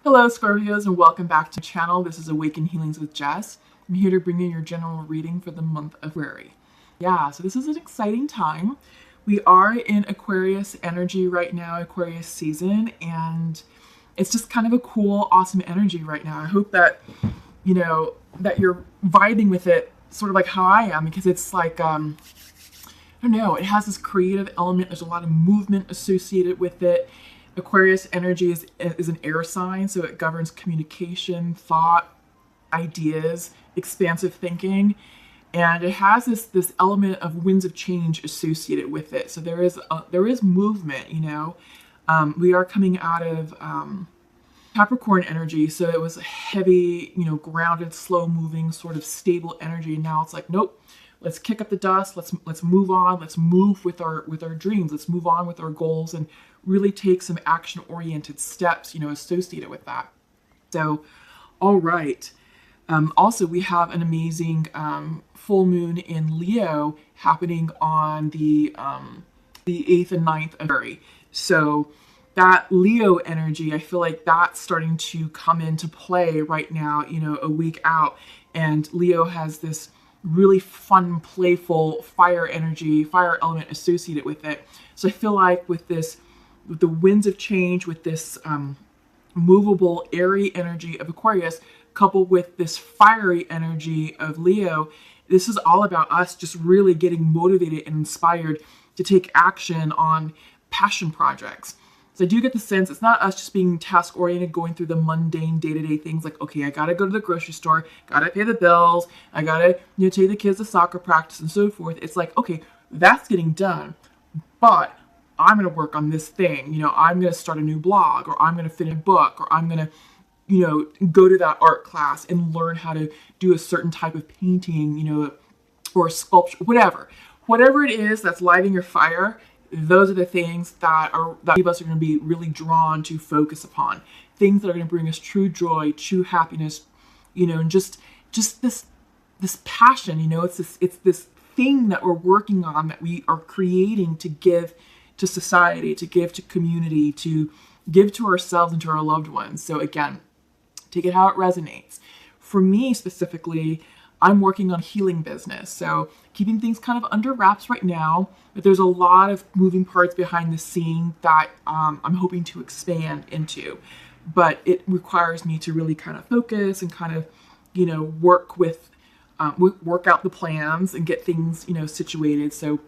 Hello Scorpios and welcome back to the channel. This is Awaken Healings with Jess. I'm here to bring you your general reading for the month of February. Yeah, so this is an exciting time. We are in Aquarius energy right now, Aquarius season, and it's just kind of a cool, awesome energy right now. I hope that, that you're vibing with it sort of like how I am, because it's like, I don't know, it has this creative element. There's a lot of movement associated with it. Aquarius energy is an air sign, so it governs communication, thought, ideas, expansive thinking, and it has this element of winds of change associated with it. So there is movement. We are coming out of Capricorn energy, so it was a heavy, grounded, slow moving, sort of stable energy. And now it's like, nope. Let's kick up the dust. Let's move on. Let's move with our dreams. Let's move on with our goals and really take some action-oriented steps, associated with that. So, all right. Also, we have an amazing full moon in Leo happening on the 8th and 9th of February. So that Leo energy, I feel like that's starting to come into play right now, a week out. And Leo has this really fun, playful fire energy, fire element associated with it. So I feel like with the winds of change, with this movable, airy energy of Aquarius, coupled with this fiery energy of Leo, this is all about us just really getting motivated and inspired to take action on passion projects. So I do get the sense it's not us just being task-oriented, going through the mundane day-to-day things like, okay, I gotta go to the grocery store, gotta pay the bills, I gotta take the kids to soccer practice and so forth. It's like, okay, that's getting done, but I'm gonna work on this thing. I'm gonna start a new blog, or I'm gonna finish a book, or I'm gonna, go to that art class and learn how to do a certain type of painting, or sculpture, whatever it is that's lighting your fire. Those are the things that many of us are going to be really drawn to focus upon. Things that are going to bring us true joy, true happiness, and just this passion. It's this thing that we're working on, that we are creating to give to society, to give to community, to give to ourselves and to our loved ones. So again, take it how it resonates. For me specifically, I'm working on healing business, so keeping things kind of under wraps right now, but there's a lot of moving parts behind the scene that I'm hoping to expand into. But it requires me to really kind of focus and kind of, work out the plans and get things, situated. So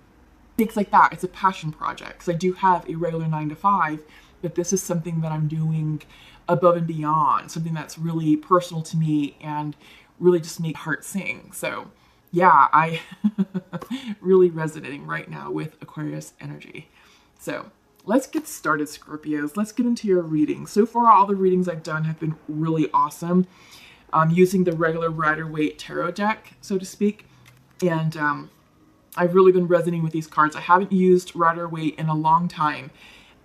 things like that. It's a passion project, because I do have a regular 9-to-5, but this is something that I'm doing above and beyond, something that's really personal to me and really just make heart sing. So yeah, I really resonating right now with Aquarius energy. So let's get started, Scorpios. Let's get into your reading. So far, all the readings I've done have been really awesome. I'm using the regular Rider-Waite tarot deck, so to speak. And I've really been resonating with these cards. I haven't used Rider-Waite in a long time.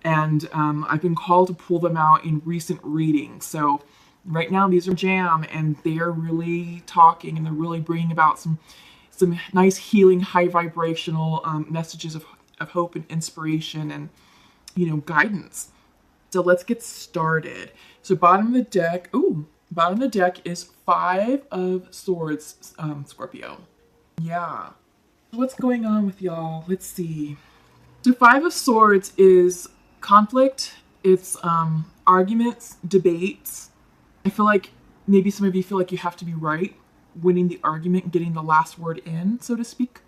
And I've been called to pull them out in recent readings. So right now, these are jam, and they are really talking, and they're really bringing about some nice healing, high vibrational messages of hope and inspiration and, guidance. So let's get started. So bottom of the deck is 5 of Swords, Scorpio. Yeah. What's going on with y'all? Let's see. So 5 of Swords is conflict. It's arguments, debates. I feel like maybe some of you feel like you have to be right, winning the argument, getting the last word in, so to speak.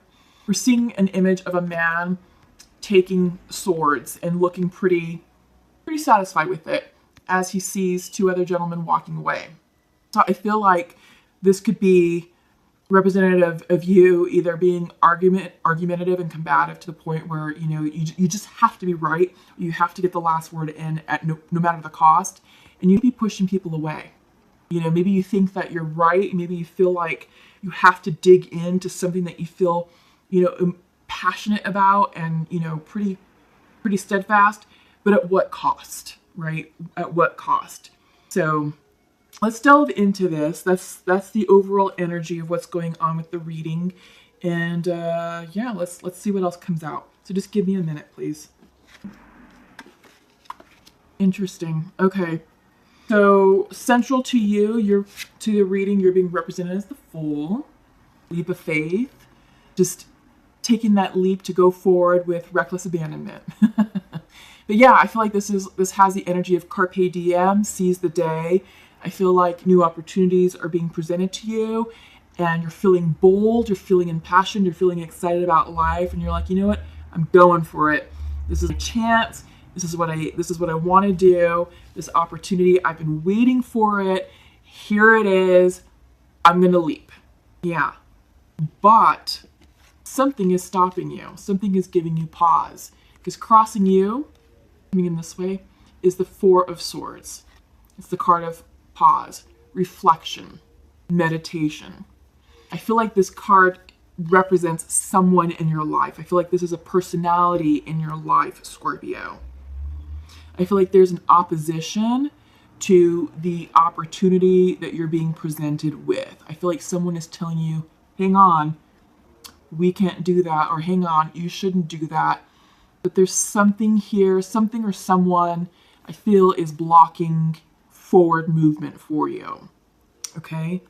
We're seeing an image of a man taking swords and looking pretty satisfied with it as he sees 2 other gentlemen walking away. So I feel like this could be representative of you either being argumentative and combative to the point where, you just have to be right. You have to get the last word in at no matter the cost. And you'd be pushing people away. Maybe you think that you're right. Maybe you feel like you have to dig into something that you feel, passionate about and, pretty steadfast. But at what cost, right? At what cost? So let's delve into this. That's the overall energy of what's going on with the reading. And yeah, let's see what else comes out. So just give me a minute, please. Interesting. Okay. So central to you, to the reading, you're being represented as the Fool, leap of faith, just taking that leap to go forward with reckless abandonment. But yeah, I feel like this has the energy of carpe diem, seize the day. I feel like new opportunities are being presented to you, and you're feeling bold, you're feeling impassioned, you're feeling excited about life, and you're like, you know what? I'm going for it. This is a chance. This is what I want to do. This opportunity, I've been waiting for it. Here it is. I'm gonna leap. Yeah. But something is stopping you. Something is giving you pause. Because crossing you, coming in this way, is the Four of Swords. It's the card of pause, reflection, meditation. I feel like this card represents someone in your life. I feel like this is a personality in your life, Scorpio. I feel like there's an opposition to the opportunity that you're being presented with. I feel like someone is telling you, hang on, we can't do that, or hang on, you shouldn't do that. But there's something here, something or someone I feel is blocking forward movement for you. Okay?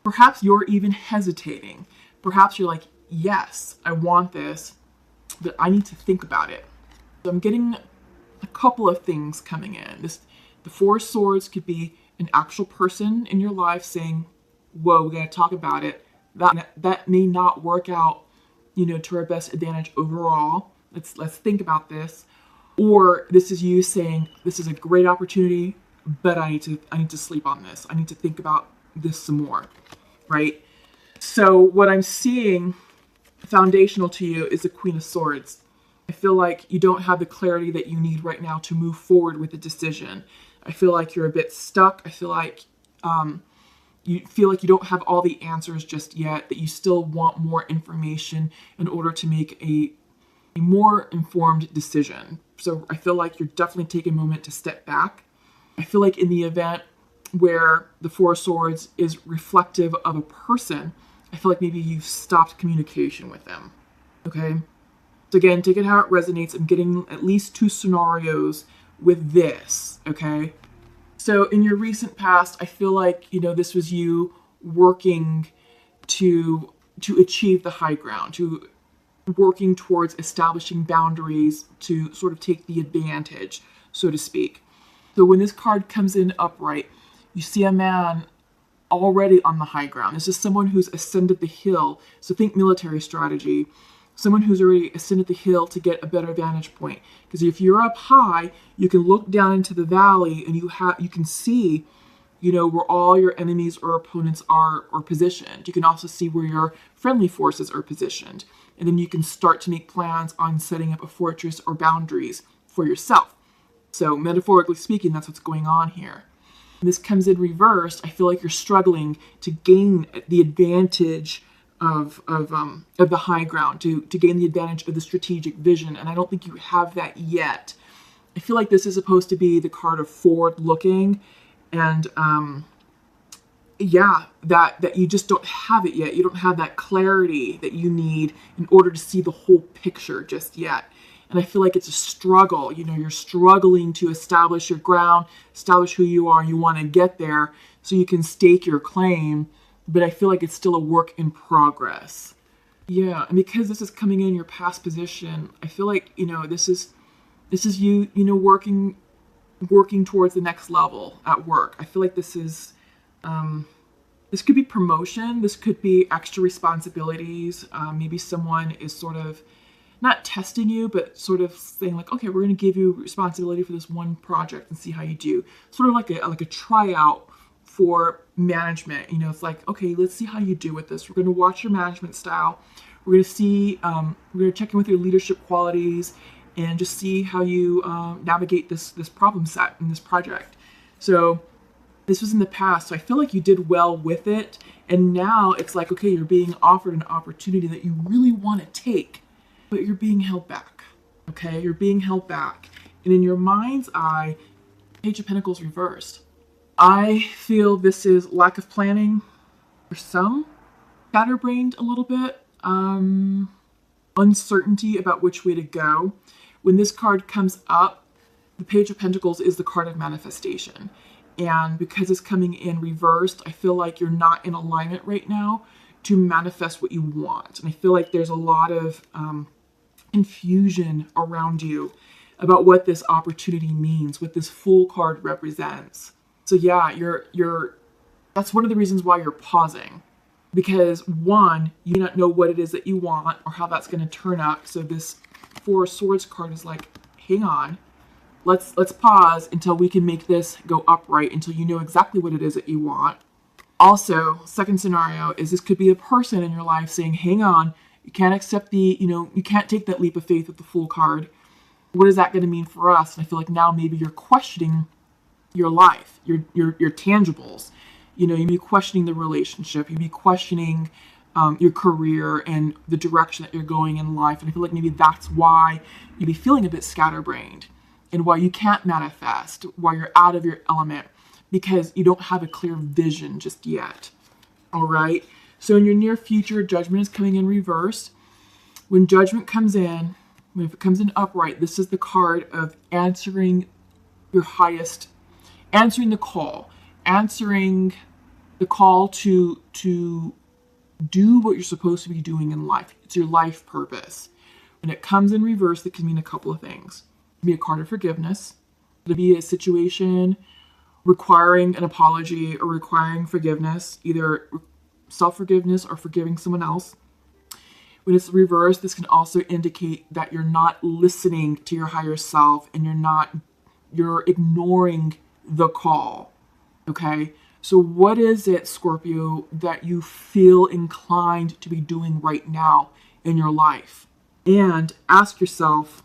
Perhaps you're even hesitating. Perhaps you're like, yes, I want this, but I need to think about it. So I'm getting a couple of things coming in. The Four of Swords could be an actual person in your life saying, whoa, we gotta talk about it. That may not work out, to our best advantage overall. Let's think about this. Or this is you saying, this is a great opportunity, but I need to sleep on this. I need to think about this some more, right? So what I'm seeing foundational to you is the Queen of Swords. I feel like you don't have the clarity that you need right now to move forward with a decision. I feel like you're a bit stuck. I feel like you don't have all the answers just yet, that you still want more information in order to make a more informed decision. So I feel like you're definitely taking a moment to step back. I feel like in the event where the Four of Swords is reflective of a person, I feel like maybe you've stopped communication with them. Okay? So again, take it how it resonates. I'm getting at least 2 scenarios with this, okay? So in your recent past, I feel like, this was you working to achieve the high ground, to working towards establishing boundaries to sort of take the advantage, so to speak. So when this card comes in upright, you see a man already on the high ground. This is someone who's ascended the hill. So think military strategy. Someone who's already ascended the hill to get a better vantage point. Because if you're up high, you can look down into the valley and you can see, where all your enemies or opponents are positioned. You can also see where your friendly forces are positioned. And then you can start to make plans on setting up a fortress or boundaries for yourself. So metaphorically speaking, that's what's going on here. When this comes in reversed, I feel like you're struggling to gain the advantage of the high ground, to gain the advantage of the strategic vision, and I don't think you have that yet. I feel like this is supposed to be the card of forward looking, and that you just don't have it yet. You don't have that clarity that you need in order to see the whole picture just yet. And I feel like it's a struggle. You're struggling to establish your ground, establish who you are. You want to get there so you can stake your claim, but I feel like it's still a work in progress. Yeah, and because this is coming in your past position, I feel like, this is you, working towards the next level at work. I feel like this is, this could be promotion. This could be extra responsibilities. Maybe someone is sort of not testing you, but sort of saying like, okay, we're going to give you responsibility for this one project and see how you do. Sort of like a tryout for management. It's like, okay, let's see how you do with this. We're going to watch your management style. We're going to see, we're going to check in with your leadership qualities and just see how you navigate this problem set in this project. So this was in the past, so I feel like you did well with it. And now it's like, okay, you're being offered an opportunity that you really want to take, but you're being held back. Okay, you're being held back. And in your mind's eye, Page of Pentacles reversed. I feel this is lack of planning for some, scatterbrained a little bit, uncertainty about which way to go. When this card comes up, the Page of Pentacles is the card of manifestation. And because it's coming in reversed, I feel like you're not in alignment right now to manifest what you want. And I feel like there's a lot of confusion around you about what this opportunity means, what this Fool card represents. So yeah, you're that's one of the reasons why you're pausing. Because one, you don't know what it is that you want or how that's going to turn out. So this Four of Swords card is like, hang on. Let's pause until we can make this go upright, until you know exactly what it is that you want. Also, second scenario is this could be a person in your life saying, hang on, you can't accept you can't take that leap of faith with the Fool card. What is that going to mean for us? And I feel like now maybe you're questioning your life, your tangibles. You'd be questioning the relationship. You'd be questioning your career and the direction that you're going in life. And I feel like maybe that's why you'd be feeling a bit scatterbrained and why you can't manifest, why you're out of your element, because you don't have a clear vision just yet. All right. So in your near future, Judgment is coming in reverse. When Judgment comes in, if it comes in upright, this is the card of answering your highest, answering the call to do what you're supposed to be doing in life. It's your life purpose. When it comes in reverse, it can mean a couple of things. It can be a card of forgiveness. It could be a situation requiring an apology or requiring forgiveness, either self-forgiveness or forgiving someone else. When it's reversed, this can also indicate that you're not listening to your higher self and you're ignoring the call. Okay? So what is it, Scorpio, that you feel inclined to be doing right now in your life? And ask yourself,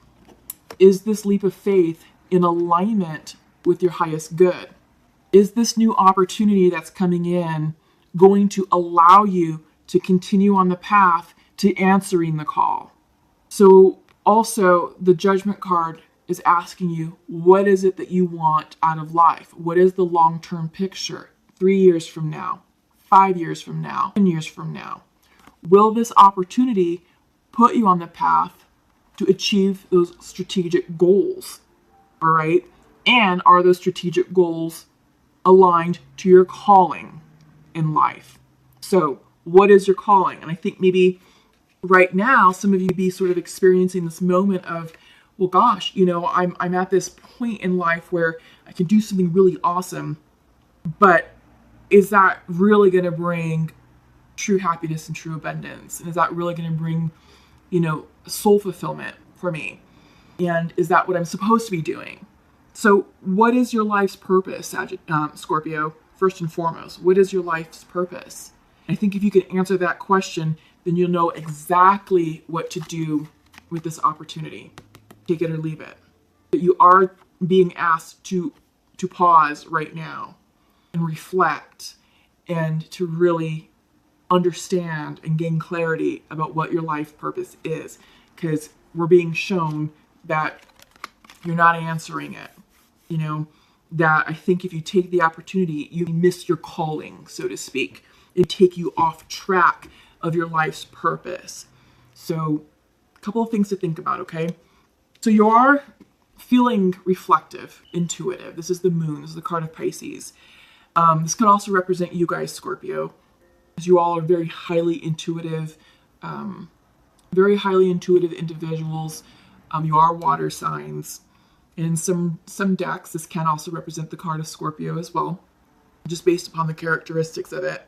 is this leap of faith in alignment with your highest good? Is this new opportunity that's coming in going to allow you to continue on the path to answering the call? So also the Judgment card is asking you, what is it that you want out of life? What is the long-term picture? 3 years from now, 5 years from now, 10 years from now? Will this opportunity put you on the path to achieve those strategic goals? All right. And are those strategic goals aligned to your calling in life? So what is your calling? And I think maybe right now, some of you be sort of experiencing this moment of, well, gosh, I'm at this point in life where I can do something really awesome, but is that really going to bring true happiness and true abundance? And is that really going to bring, soul fulfillment for me? And is that what I'm supposed to be doing? So what is your life's purpose, Scorpio? First and foremost, what is your life's purpose? I think if you can answer that question, then you'll know exactly what to do with this opportunity. Take it or leave it. But you are being asked to pause right now and reflect and to really understand and gain clarity about what your life purpose is, because we're being shown that you're not answering it. That I think if you take the opportunity, you miss your calling, so to speak. It'd take you off track of your life's purpose. So a couple of things to think about, okay? So you are feeling reflective, intuitive. This is the Moon. This is the card of Pisces. This could also represent you guys, Scorpio, as you all are very highly intuitive individuals. You are water signs. In some decks, this can also represent the card of Scorpio as well, just based upon the characteristics of it.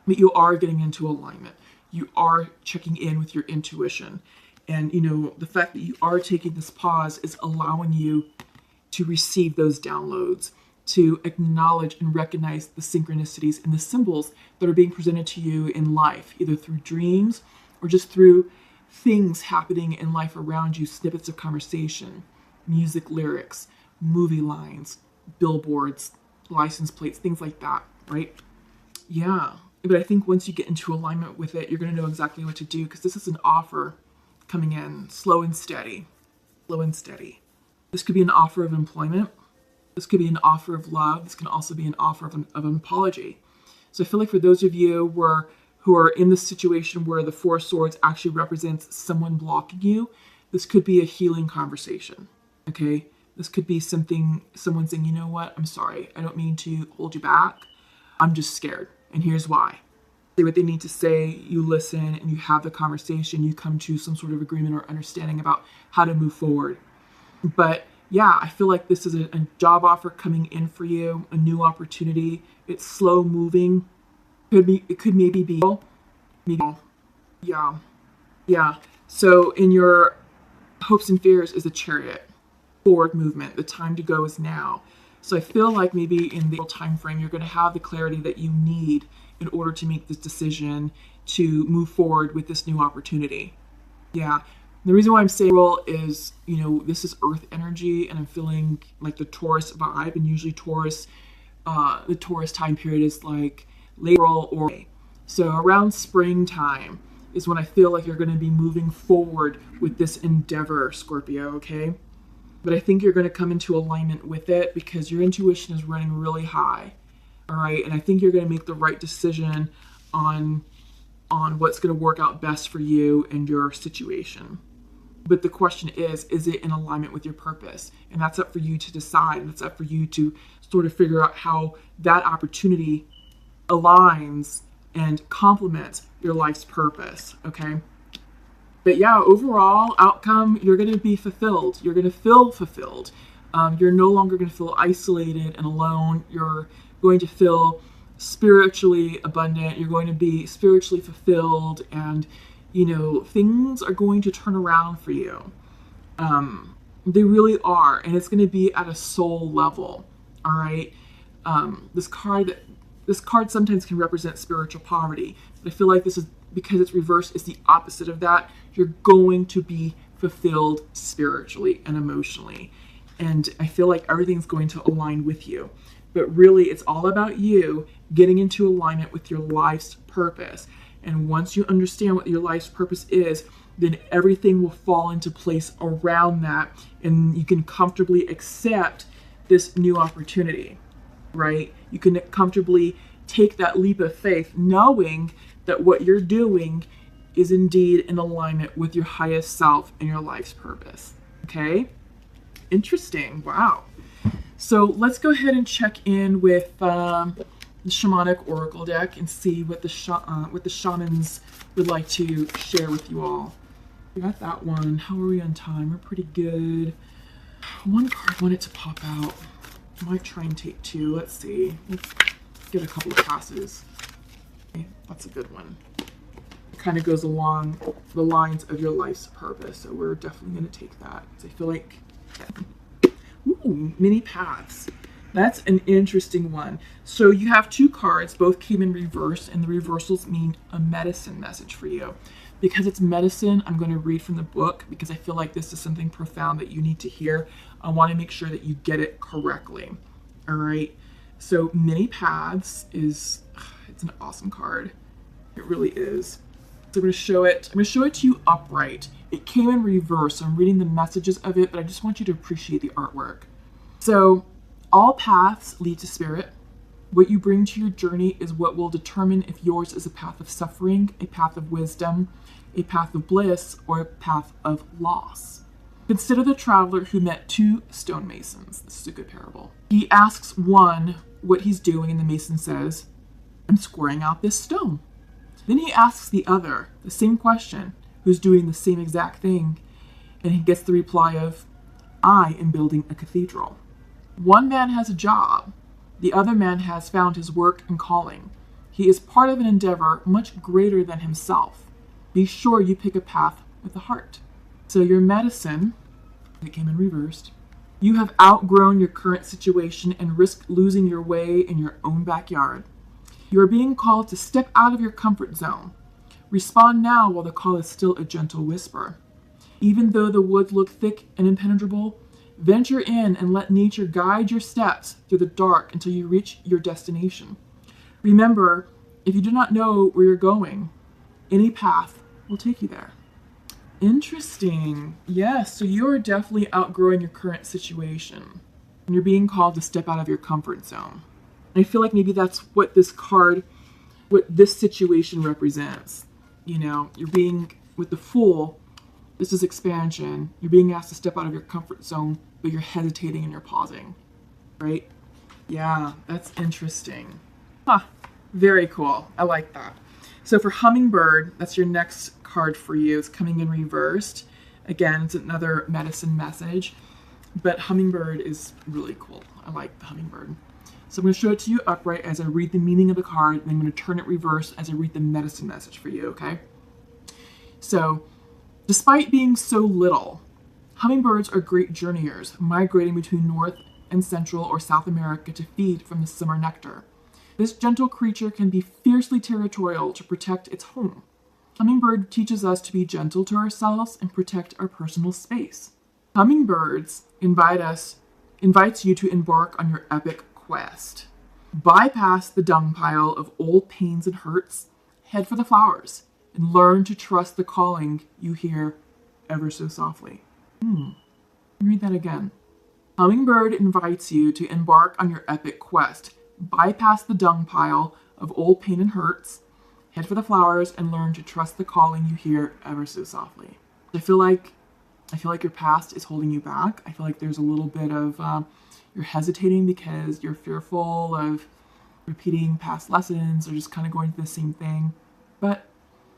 But you are getting into alignment. You are checking in with your intuition. And, the fact that you are taking this pause is allowing you to receive those downloads, to acknowledge and recognize the synchronicities and the symbols that are being presented to you in life, either through dreams or just through things happening in life around you, snippets of conversation, music lyrics, movie lines, billboards, license plates, things like that, right? Yeah. But I think once you get into alignment with it, you're going to know exactly what to do, because this is an offer coming in slow and steady. This could be an offer of employment. This could be an offer of love. This can also be an offer of an apology. So I feel like for those of you who are in the situation where the Four of Swords actually represents someone blocking you, this could be a healing conversation. Okay, This could be someone saying, you know what, I'm sorry. I don't mean to hold you back. I'm just scared. And here's why. Say what they need to say, you listen, and you have the conversation. You come to some sort of agreement or understanding about how to move forward. But yeah, I feel like this is a job offer coming in for you, a new opportunity. It's slow moving. It could maybe be, yeah. So in your hopes and fears is a Chariot. Forward movement. The time to go is now. So I feel like maybe in the time frame, you're going to have the clarity that you need in order to make this decision to move forward with this new opportunity. Yeah. The reason why I'm saying is, this is Earth energy, and I'm feeling like the Taurus vibe, and usually the Taurus time period is like April or May. So around springtime is when I feel like you're going to be moving forward with this endeavor, Scorpio, okay? But I think you're going to come into alignment with it because your intuition is running really high, all right? And I think you're going to make the right decision on what's going to work out best for you and your situation. But the question is it in alignment with your purpose? And that's up for you to decide. That's up for you to sort of figure out how that opportunity aligns and complements your life's purpose, okay? But yeah, overall outcome, you're going to be fulfilled. You're going to feel fulfilled. You're no longer going to feel isolated and alone. You're going to feel spiritually abundant. You're going to be spiritually fulfilled, and things are going to turn around for you. They really are, and it's going to be at a soul level. All right. This card sometimes can represent spiritual poverty, but I feel like this is, because it's reversed, is the opposite of that. You're going to be fulfilled spiritually and emotionally. And I feel like everything's going to align with you. But really, it's all about you getting into alignment with your life's purpose. And once you understand what your life's purpose is, then everything will fall into place around that. And you can comfortably accept this new opportunity, right? You can comfortably take that leap of faith, knowing that what you're doing is indeed in alignment with your highest self and your life's purpose. Okay? Interesting. Wow. So let's go ahead and check in with the shamanic oracle deck and see what the shamans would like to share with you all. We got that one. How are we on time? We're pretty good. One card wanted to pop out. I might try and take two. Let's see. Let's get a couple of passes. Okay, that's a good one. It kind of goes along the lines of your life's purpose, so we're definitely going to take that. So I feel like, ooh, many paths. That's an interesting one. So you have two cards, both came in reverse, and the reversals mean a medicine message for you. Because it's medicine, I'm going to read from the book because I feel like this is something profound that you need to hear. I want to make sure that you get it correctly. All right. So many paths it's an awesome card. It really is. So I'm going to show it. I'm going to show it to you upright. It came in reverse, so I'm reading the messages of it, but I just want you to appreciate the artwork. So all paths lead to spirit. What you bring to your journey is what will determine if yours is a path of suffering, a path of wisdom, a path of bliss, or a path of loss. Consider the traveler who met two stonemasons. This is a good parable. He asks one what he's doing, and the mason says, "I'm squaring out this stone." Then he asks the other the same question, who's doing the same exact thing, and he gets the reply of, "I am building a cathedral." One man has a job. The other man has found his work and calling. He is part of an endeavor much greater than himself. Be sure you pick a path with the heart. So your medicine, it came in reversed. You have outgrown your current situation and risk losing your way in your own backyard. You are being called to step out of your comfort zone. Respond now while the call is still a gentle whisper. Even though the woods look thick and impenetrable, venture in and let nature guide your steps through the dark until you reach your destination. Remember, if you do not know where you're going, any path will take you there. Interesting. Yes, so you're definitely outgrowing your current situation. And you're being called to step out of your comfort zone. I feel like maybe that's what this situation represents. You're being with the Fool. This is expansion. You're being asked to step out of your comfort zone, but you're hesitating and you're pausing, right? Yeah, that's interesting. Huh, very cool. I like that. So for Hummingbird, that's your next card for you. It's coming in reversed. Again, it's another medicine message, but Hummingbird is really cool. I like the Hummingbird. So I'm going to show it to you upright as I read the meaning of the card, and I'm going to turn it reverse as I read the medicine message for you, okay? So, despite being so little, hummingbirds are great journeyers, migrating between North and Central or South America to feed from the summer nectar. This gentle creature can be fiercely territorial to protect its home. Hummingbird teaches us to be gentle to ourselves and protect our personal space. Hummingbirds invites you to embark on your epic quest. Bypass the dung pile of old pains and hurts, head for the flowers, and learn to trust the calling you hear ever so softly. Read that again. Hummingbird invites you to embark on your epic quest. Bypass the dung pile of old pain and hurts, head for the flowers, and learn to trust the calling you hear ever so softly. I feel like your past is holding you back. I feel like there's a little bit of you're hesitating because you're fearful of repeating past lessons or just kind of going through the same thing. But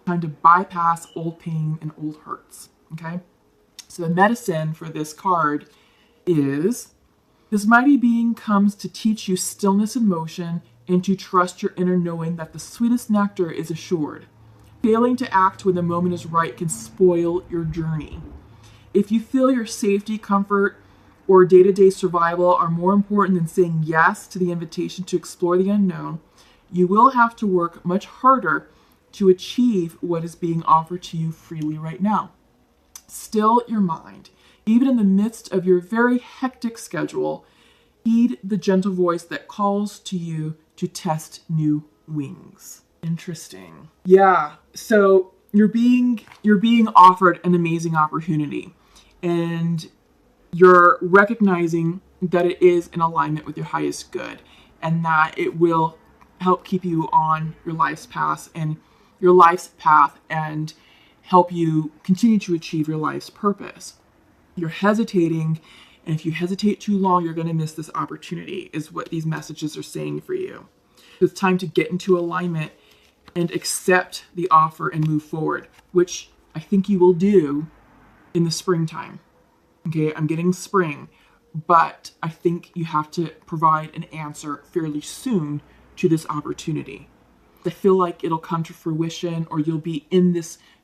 time to bypass old pain and old hurts. Okay? So the medicine for this card is, this mighty being comes to teach you stillness and motion and to trust your inner knowing that the sweetest nectar is assured. Failing to act when the moment is right can spoil your journey. If you feel your safety, comfort, or day-to-day survival are more important than saying yes to the invitation to explore the unknown, you will have to work much harder to achieve what is being offered to you freely right now. Still your mind. Even in the midst of your very hectic schedule, heed the gentle voice that calls to you to test new wings. Interesting. Yeah, so you're being offered an amazing opportunity, and you're recognizing that it is in alignment with your highest good, and that it will help keep you on your life's path and help you continue to achieve your life's purpose. You're hesitating, and if you hesitate too long, you're going to miss this opportunity, is what these messages are saying for you. It's time to get into alignment and accept the offer and move forward, which I think you will do in the springtime. Okay, I'm getting spring, but I think you have to provide an answer fairly soon to this opportunity. I feel like it'll come to fruition, or you'll be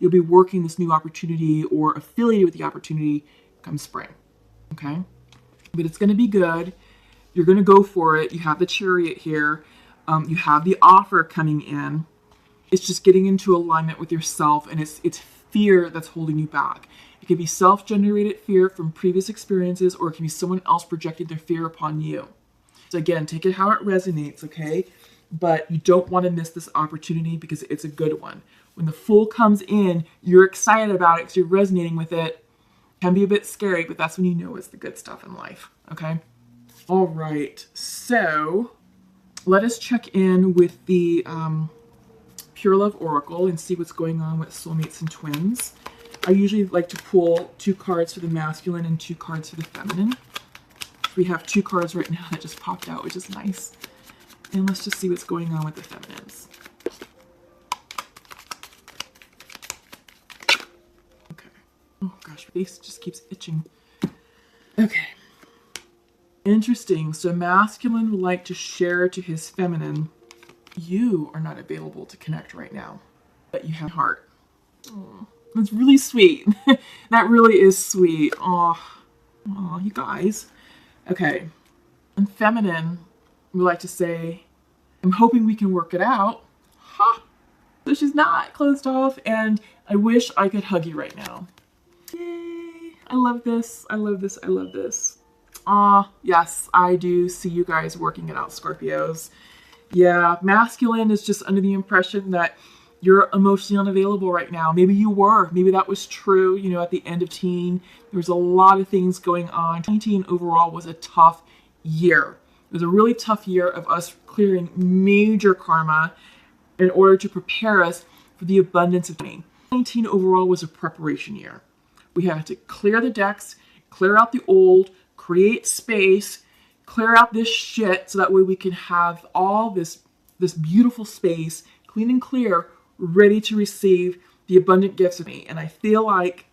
working this new opportunity or affiliated with the opportunity come spring. Okay? But it's going to be good. You're going to go for it. You have the Chariot here. You have the offer coming in. It's just getting into alignment with yourself, and it's fear that's holding you back. It can be self-generated fear from previous experiences, or it can be someone else projecting their fear upon you. So again, take it how it resonates, okay? But you don't want to miss this opportunity because it's a good one. When the Fool comes in, you're excited about it because you're resonating with it. It can be a bit scary, but that's when you know it's the good stuff in life, okay? All right, so let us check in with the Pure Love Oracle and see what's going on with soulmates and twins. I usually like to pull 2 cards for the masculine and 2 cards for the feminine. We have 2 cards right now that just popped out, which is nice. And let's just see what's going on with the feminines. Okay. Oh gosh, my face just keeps itching. Okay. Interesting. So masculine would like to share to his feminine, you are not available to connect right now, but you have heart. Oh, that's really sweet. That really is sweet. Oh, you guys. Okay. And feminine would like to say, I'm hoping we can work it out. Ha! So she's not closed off, and I wish I could hug you right now. Yay! I love this. I love this. I love this. Yes, I do see you guys working it out, Scorpios. Yeah, masculine is just under the impression that you're emotionally unavailable right now. Maybe you were. Maybe that was true, you know, at the end of teen. There was a lot of things going on. 2019 overall was a tough year. It was a really tough year of us clearing major karma in order to prepare us for the abundance of money. 2019 overall was a preparation year. We have to clear the decks, clear out the old, create space, clear out this shit so that way we can have all this beautiful space, clean and clear, ready to receive the abundant gifts of me. And I feel like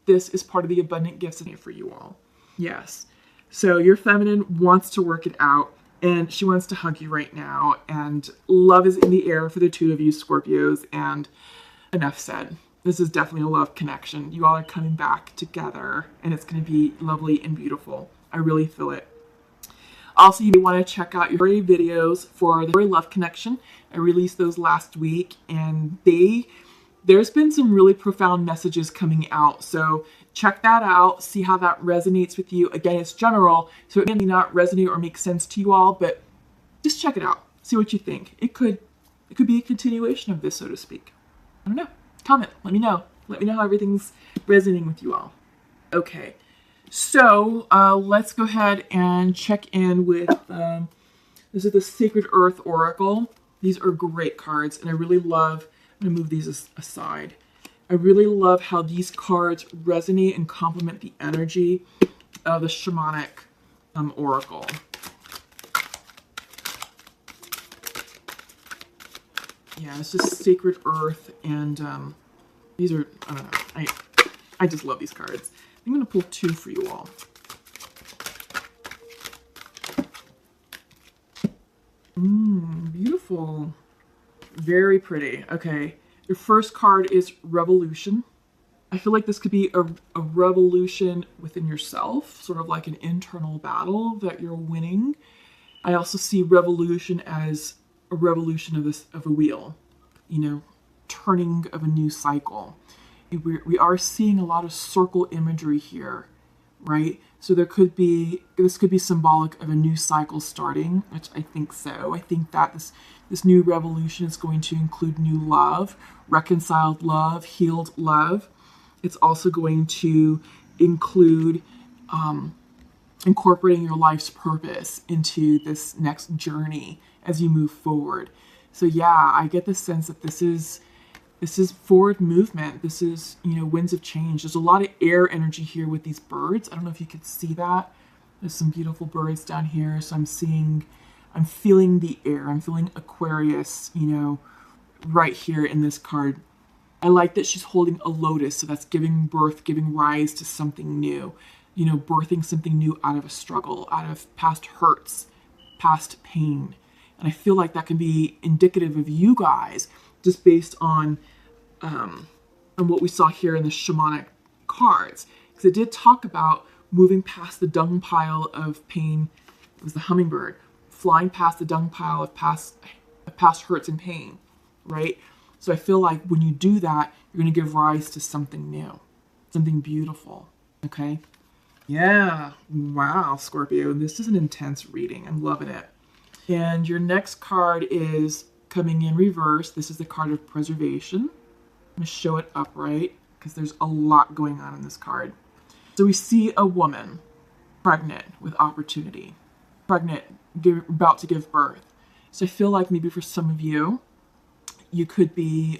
this is part of the abundant gifts of me for you all. Yes. So your feminine wants to work it out, and she wants to hug you right now. And love is in the air for the two of you Scorpios. And enough said. This is definitely a love connection. You all are coming back together, and it's going to be lovely and beautiful. I really feel it. Also, you may want to check out your videos for the love connection. I released those last week, and there's been some really profound messages coming out. So check that out. See how that resonates with you. Again, it's general, so it may not resonate or make sense to you all, but just check it out. See what you think. It could be a continuation of this, so to speak. I don't know. Comment. Let me know. Let me know how everything's resonating with you all. Okay. So let's go ahead and check in with, this is the Sacred Earth Oracle. These are great cards, and I really love, I'm going to move these aside. I really love how these cards resonate and complement the energy of the shamanic oracle. Yeah, it's just Sacred Earth, and these are, I don't know, I just love these cards. I'm going to pull two for you all. Beautiful. Very pretty. Okay. Your first card is Revolution. I feel like this could be a revolution within yourself, sort of like an internal battle that you're winning. I also see revolution as a revolution of a wheel, you know, turning of a new cycle. We are seeing a lot of circle imagery here, right? So this could be symbolic of a new cycle starting, which I think so. I think that this new revolution is going to include new love, reconciled love, healed love. It's also going to include incorporating your life's purpose into this next journey as you move forward. So yeah, I get the sense that this is forward movement. This is, you know, winds of change. There's a lot of air energy here with these birds. I don't know if you could see that. There's some beautiful birds down here. So I'm feeling the air. I'm feeling Aquarius, you know, right here in this card. I like that she's holding a lotus. So that's giving birth, giving rise to something new, you know, birthing something new out of a struggle, out of past hurts, past pain. And I feel like that can be indicative of you guys just based on what we saw here in the shamanic cards. Because it did talk about moving past the dung pile of pain. It was the hummingbird flying past the dung pile of past hurts and pain, right? So I feel like when you do that, you're going to give rise to something new, something beautiful, okay? Yeah, wow, Scorpio, this is an intense reading. I'm loving it. And your next card is coming in reverse. This is the card of preservation. I'm going to show it upright because there's a lot going on in this card. So we see a woman pregnant with opportunity, pregnant, about to give birth. So I feel like maybe for some of you, you could be,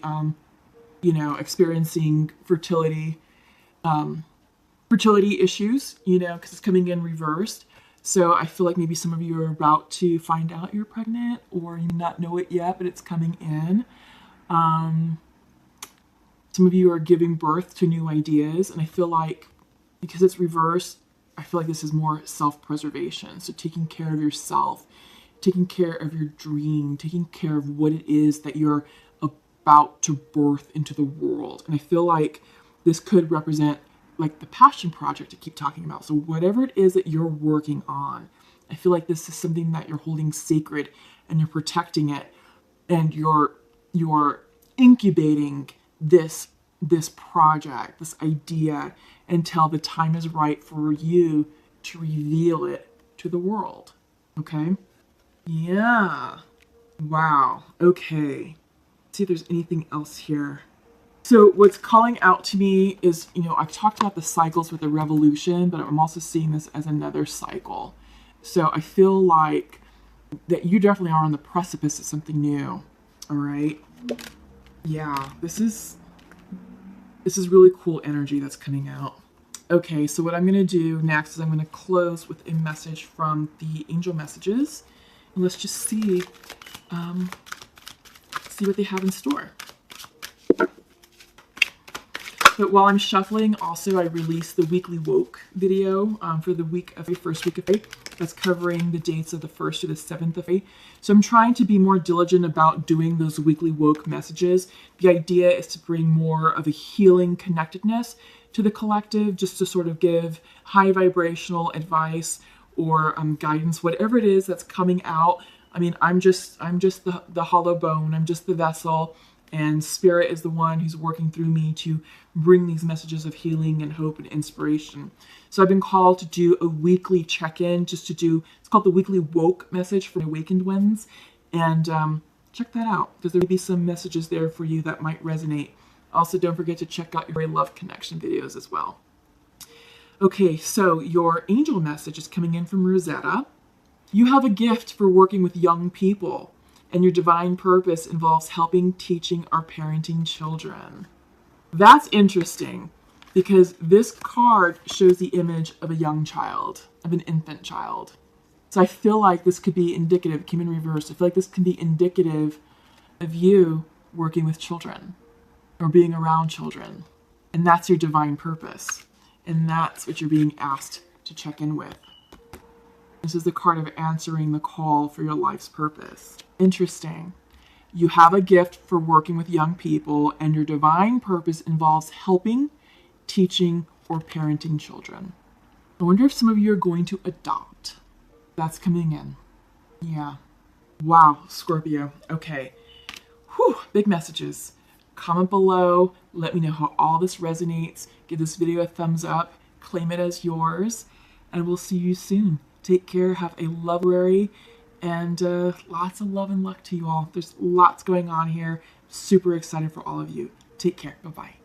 you know, experiencing fertility issues, you know, because it's coming in reversed. So I feel like maybe some of you are about to find out you're pregnant, or you not know it yet, but it's coming in. Some of you are giving birth to new ideas, and I feel like because it's reversed, I feel like this is more self-preservation. So taking care of yourself, taking care of your dream, taking care of what it is that you're about to birth into the world. And I feel like this could represent like the passion project I keep talking about. So whatever it is that you're working on, I feel like this is something that you're holding sacred and you're protecting it, and you're incubating this project, this idea, until the time is right for you to reveal it to the world. Okay? Yeah. Wow. Okay. Let's see if there's anything else here. So what's calling out to me is, you know, I've talked about the cycles with the revolution, but I'm also seeing this as another cycle. So I feel like that you definitely are on the precipice of something new. All right. Yeah, this is This is really cool energy that's coming out. Okay, so what I'm going to do next is I'm going to close with a message from the angel messages. And let's just see what they have in store. But while I'm shuffling, also I released the weekly woke video for the first week of May. That's covering the dates of the 1st to the 7th of May. So I'm trying to be more diligent about doing those weekly woke messages. The idea is to bring more of a healing connectedness to the collective, just to sort of give high vibrational advice or guidance, whatever it is that's coming out. I mean, I'm just the hollow bone. I'm just the vessel. And Spirit is the one who's working through me to bring these messages of healing and hope and inspiration. So I've been called to do a weekly check-in, it's called the weekly woke message for awakened ones. And check that out, because there may be some messages there for you that might resonate. Also, don't forget to check out your love connection videos as well. Okay, so your angel message is coming in from Rosetta. You have a gift for working with young people, and your divine purpose involves helping, teaching, or parenting children. That's interesting, because this card shows the image of a young child, of an infant child. So I feel like this could be indicative, it came in reverse, I feel like this can be indicative of you working with children, or being around children. And that's your divine purpose. And that's what you're being asked to check in with. This is the card of answering the call for your life's purpose. Interesting. You have a gift for working with young people, and your divine purpose involves helping, teaching, or parenting children. I wonder if some of you are going to adopt. That's coming in. Yeah. Wow, Scorpio. Okay. Whew, big messages. Comment below. Let me know how all this resonates. Give this video a thumbs up. Claim it as yours. And we'll see you soon. Take care, have a lovely, and lots of love and luck to you all. There's lots going on here. Super excited for all of you. Take care. Bye-bye.